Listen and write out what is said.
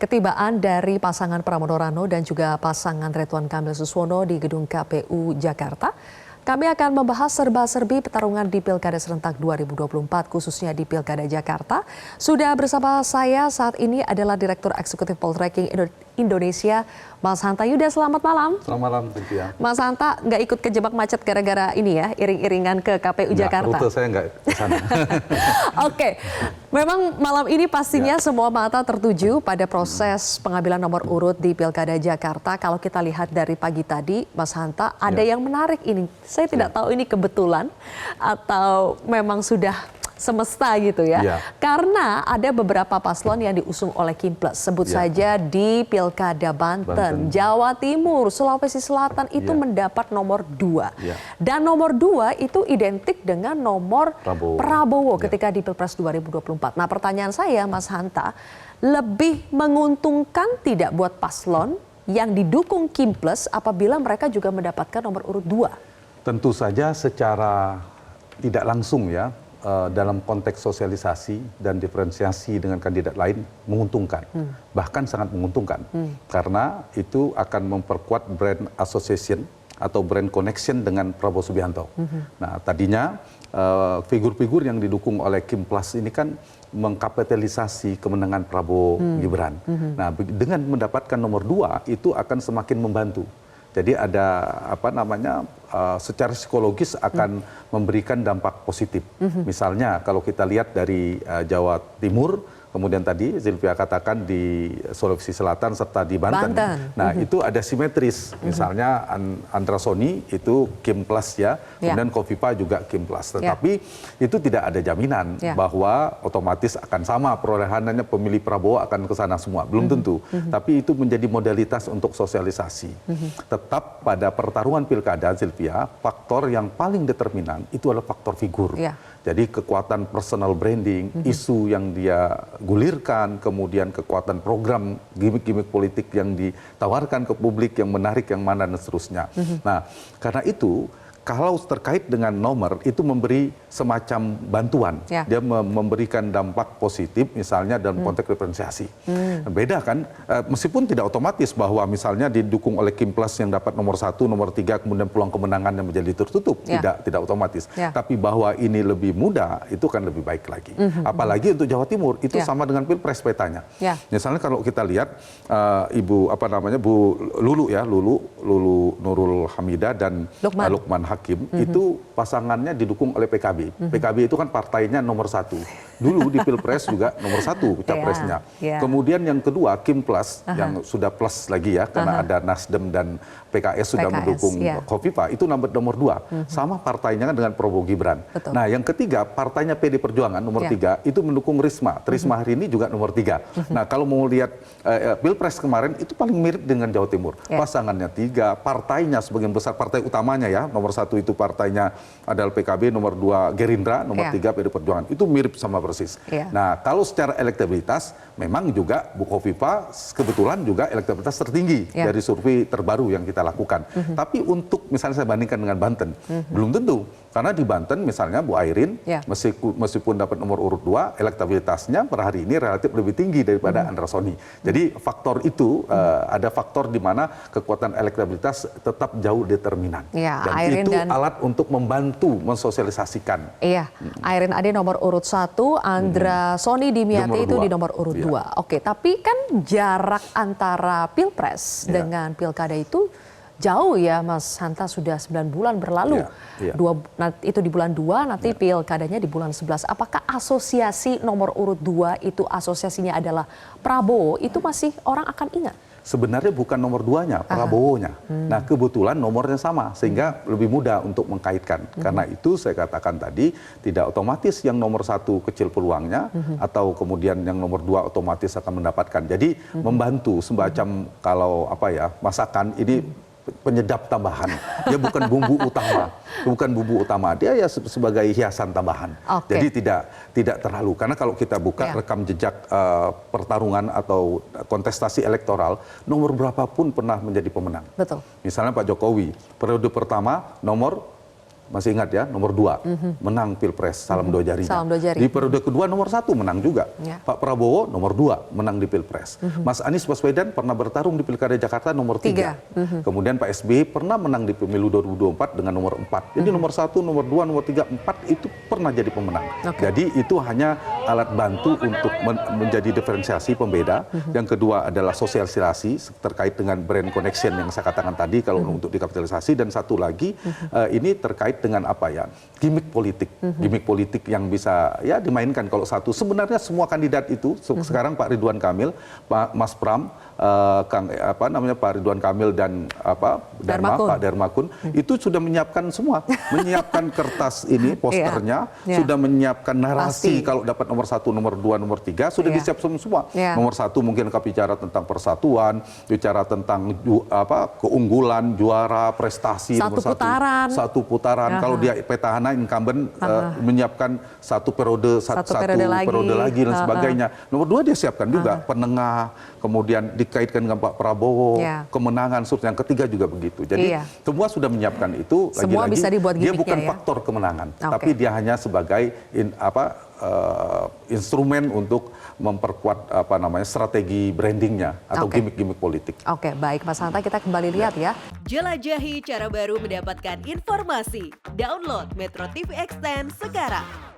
ketibaan dari pasangan Pramono Rano dan juga pasangan Ridwan Kamil Suswono di gedung KPU Jakarta. Kami akan membahas serba-serbi pertarungan di Pilkada Serentak 2024 khususnya di Pilkada Jakarta. Sudah bersama saya saat ini adalah Direktur Eksekutif Poltreking Indonesia, Mas Hanta Yuda. Selamat malam. Selamat malam, Cynthia. Mas Hanta nggak ikut kejebak macet gara-gara ini ya, iring-iringan ke KPU Jakarta? Rute saya nggak ke sana. Oke, memang malam ini pastinya semua mata tertuju pada proses pengambilan nomor urut di Pilkada Jakarta. Kalau kita lihat dari pagi tadi, Mas Hanta, ada yang menarik ini. Saya tidak tahu ini kebetulan atau memang sudah semesta gitu ya. Karena ada beberapa paslon yang diusung oleh Kimples. Sebut saja di Pilkada Banten, Jawa Timur, Sulawesi Selatan itu mendapat nomor 2. Dan nomor 2 itu identik dengan nomor Prabowo ketika di Pilpres 2024. Nah, pertanyaan saya, Mas Hanta, lebih menguntungkan tidak buat paslon yang didukung Kimples apabila mereka juga mendapatkan nomor urut 2? Tentu saja secara tidak langsung ya, dalam konteks sosialisasi dan diferensiasi dengan kandidat lain menguntungkan, bahkan sangat menguntungkan, karena itu akan memperkuat brand association atau brand connection dengan Prabowo Subianto. Nah, tadinya figur-figur yang didukung oleh Kimples ini kan mengkapitalisasi kemenangan Prabowo Gibran. Nah, dengan mendapatkan nomor 2 itu akan semakin membantu. Jadi ada secara psikologis akan memberikan dampak positif. Misalnya kalau kita lihat dari Jawa Timur, kemudian tadi Zilvia katakan di Sulawesi Selatan serta di Banten. Nah, itu ada simetris. Misalnya Andra Soni itu Kimples ya, kemudian Kofifa juga Kimples. Tetapi itu tidak ada jaminan bahwa otomatis akan sama perolehannya, pemilih Prabowo akan ke sana semua. Belum tentu. Tapi itu menjadi modalitas untuk sosialisasi. Tetap pada pertarungan pilkada, Zilvia, faktor yang paling determinan itu adalah faktor figur. Jadi kekuatan personal branding, isu yang dia gulirkan, kemudian kekuatan program gimmick-gimmick politik yang ditawarkan ke publik, yang menarik, yang mana, dan seterusnya. Nah, karena itu, kalau terkait dengan nomor, itu memberi semacam bantuan. Dia memberikan dampak positif, misalnya dalam konteks diferensiasi. Beda kan, meskipun tidak otomatis bahwa misalnya didukung oleh Kimples yang dapat nomor 1, nomor 3, kemudian peluang kemenangan yang menjadi tertutup. Tidak otomatis. Tapi bahwa ini lebih mudah, itu kan lebih baik lagi. Apalagi untuk Jawa Timur, itu sama dengan Pilpres petanya. Misalnya kalau kita lihat, Bu Lulu ya, Lulu Nurul Hamidah dan Lukman Hakim, itu pasangannya didukung oleh PKB. PKB itu kan partainya nomor 1. Dulu di Pilpres juga nomor 1 capresnya. Kemudian yang kedua, Kimples, yang sudah plus lagi ya, karena ada Nasdem dan PKS sudah mendukung Kofifa, itu nomor 2. Sama partainya kan dengan Prabowo Gibran. Nah, yang ketiga, partainya PD Perjuangan, nomor 3, itu mendukung Risma. Risma hari ini juga nomor 3. Nah, kalau mau lihat Pilpres kemarin, itu paling mirip dengan Jawa Timur. Pasangannya 3, partainya sebagian besar, partai utamanya ya, nomor 1 itu partainya adalah PKB, nomor 2 Gerindra, nomor 3 PD Perjuangan. Itu mirip sama persis. Nah, kalau secara elektabilitas, memang juga Bu Kofifa kebetulan juga elektabilitas tertinggi dari survei terbaru yang kita lakukan. Tapi untuk misalnya saya bandingkan dengan Banten, belum tentu. Karena di Banten misalnya Bu Airin, meskipun dapat nomor urut 2, elektabilitasnya per hari ini relatif lebih tinggi daripada Andra Soni. Jadi faktor itu, ada faktor di mana kekuatan elektabilitas tetap jauh determinan. Dan itu alat untuk membantu mensosialisasikan. Airin Ade nomor urut 1, Andra Soni Dimiati itu di nomor urut 2. Oke, tapi kan jarak antara Pilpres dengan Pilkada itu jauh ya, Mas Hanta, sudah 9 bulan berlalu. Itu di bulan 2, nanti pilkadanya di bulan 11. Apakah asosiasi nomor urut 2 itu asosiasinya adalah Prabowo, itu masih orang akan ingat? Sebenarnya bukan nomor 2-nya, Prabowo-nya. Nah, kebetulan nomornya sama, sehingga lebih mudah untuk mengkaitkan. Karena itu saya katakan tadi, tidak otomatis yang nomor 1 kecil peluangnya, atau kemudian yang nomor 2 otomatis akan mendapatkan. Jadi membantu semacam kalau masakan ini penyedap tambahan. Dia bukan bumbu utama. Dia ya sebagai hiasan tambahan. Jadi tidak terlalu, karena kalau kita buka rekam jejak pertarungan atau kontestasi elektoral, nomor berapapun pernah menjadi pemenang. Misalnya Pak Jokowi, periode pertama nomor masih ingat ya, nomor 2 menang Pilpres, salam dua jarinya. Salam dua jari. Di periode kedua nomor 1 menang juga. Ya. Pak Prabowo nomor 2 menang di Pilpres. Mas Anies Baswedan pernah bertarung di Pilkada Jakarta nomor 3. Kemudian Pak SBY pernah menang di pemilu 2024 dengan nomor 4. Jadi nomor 1, nomor 2, nomor 3, 4 itu pernah jadi pemenang. Jadi itu hanya alat bantu untuk menjadi diferensiasi pembeda. Yang kedua adalah sosialisasi terkait dengan brand connection yang saya katakan tadi kalau untuk dikapitalisasi. Dan satu lagi ini terkait dengan apa ya, gimmick politik yang bisa ya dimainkan. Kalau satu sebenarnya semua kandidat itu sekarang Pak Ridwan Kamil, Mas Pram, Pak Ridwan Kamil dan Pak Darmakun itu sudah menyiapkan semua, menyiapkan kertas ini posternya, sudah menyiapkan narasi. Kalau dapat nomor 1, nomor 2, nomor 3 sudah disiapkan semua. Nomor 1 mungkin bicara tentang persatuan, bicara tentang keunggulan, juara, prestasi. Satu nomor putaran. Satu putaran. Kalau dia petahana incumbent menyiapkan satu periode lagi dan sebagainya. Nomor 2 dia siapkan juga penengah, kemudian dikaitkan dengan Pak Prabowo, kemenangan, yang ketiga juga begitu. Jadi semua sudah menyiapkan itu. Semua bisa dibuat dia bukan ya? faktor kemenangan, tapi dia hanya sebagai instrumen untuk memperkuat strategi brandingnya atau gimmick-gimmick politik. Oke, baik Mas Hanta, kita kembali lihat ya. Jelajahi cara baru mendapatkan informasi. Download Metro TV Extend sekarang.